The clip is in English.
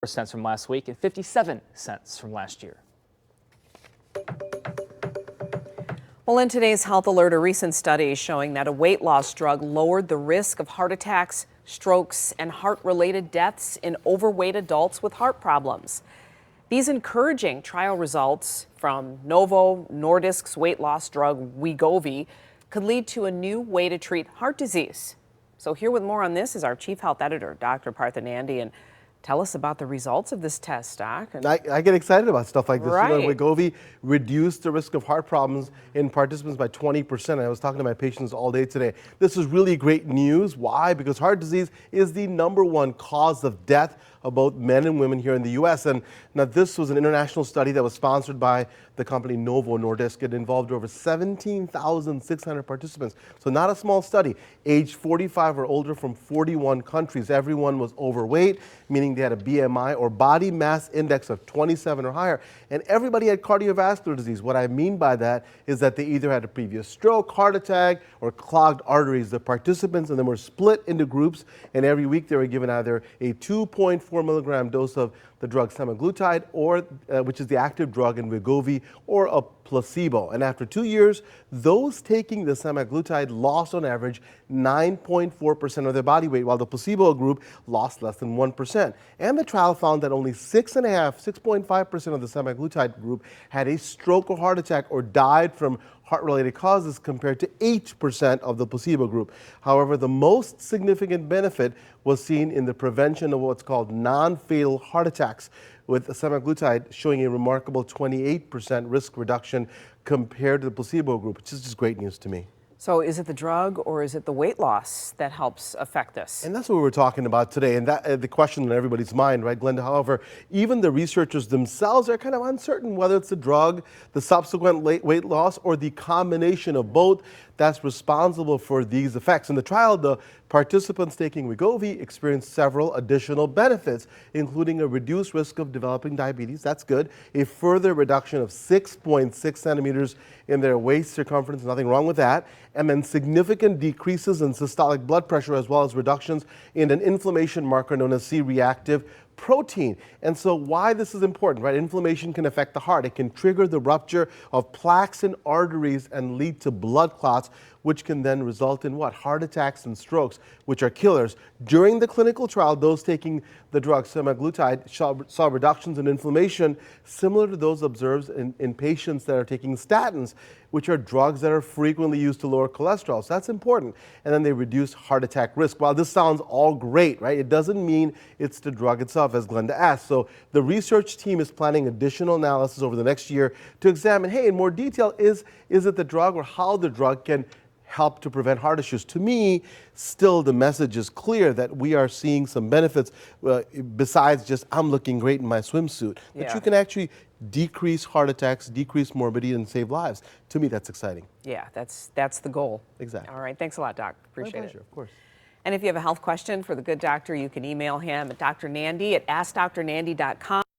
cents from last week and 57 cents from last year. Well, in today's Health Alert, a recent study showing that a weight loss drug lowered the risk of heart attacks, strokes, and heart-related deaths in overweight adults with heart problems. These encouraging trial results from Novo Nordisk's weight loss drug Wegovy could lead to a new way to treat heart disease. So here with more on this is our chief health editor, Dr. Partha Nandi, and tell us about the results of this test, Doc. I get excited about stuff like this. Right. You know, Wegovy reduced the risk of heart problems in participants by 20%. I was talking to my patients all day today. This is really great news. Why? Because heart disease is the #1 cause of death of both men and women here in the U.S. And now this was an international study that was sponsored by the company Novo Nordisk. It involved over 17,600 participants. So not a small study. Age 45 or older from 41 countries. Everyone was overweight, meaning they had a BMI or body mass index of 27 or higher. And everybody had cardiovascular disease. What I mean by that is that they either had a previous stroke, heart attack, or clogged arteries. The participants, and then were split into groups, and every week they were given either a 2.4 milligram dose of the drug semaglutide, or which is the active drug in Wegovy, or a placebo. And after 2 years, those taking the semaglutide lost on average 9.4% of their body weight, while the placebo group lost less than 1%. And the trial found that only 6.5% of the semaglutide group had a stroke or heart attack or died from heart-related causes, compared to 8% of the placebo group. However, the most significant benefit was seen in the prevention of what's called non-fatal heart attacks, with semaglutide showing a remarkable 28% risk reduction compared to the placebo group, which is just great news to me. So is it the drug or is it the weight loss that helps affect this? And that's what we're talking about today, and that the question in everybody's mind, right, Glenda? However, even the researchers themselves are kind of uncertain whether it's the drug, the subsequent weight loss, or the combination of both that's responsible for these effects. In the trial, the participants taking Wegovy experienced several additional benefits, including a reduced risk of developing diabetes. That's good. A further reduction of 6.6 centimeters in their waist circumference, nothing wrong with that. And then significant decreases in systolic blood pressure, as well as reductions in an inflammation marker known as C-reactive protein. And so why this is important, right? Inflammation can affect the heart. It can trigger the rupture of plaques in arteries and lead to blood clots, which can then result in what? Heart attacks and strokes, which are killers. During the clinical trial, those taking the drug semaglutide saw reductions in inflammation similar to those observed in patients that are taking statins, which are drugs that are frequently used to lower cholesterol. So that's important. And then they reduce heart attack risk. While this sounds all great, right, it doesn't mean it's the drug itself, as Glenda asked. So the research team is planning additional analysis over the next year to examine, hey, in more detail, is it the drug or how the drug can help to prevent heart issues. To me, still the message is clear that we are seeing some benefits besides just I'm looking great in my swimsuit. But you can actually decrease heart attacks, decrease morbidity, and save lives. To me, that's exciting. Yeah, that's the goal. Exactly. All right, thanks a lot, Doc. Appreciate My pleasure, it. of course. And if you have a health question for the good doctor, you can email him at Dr. Nandi at askdrnandi.com.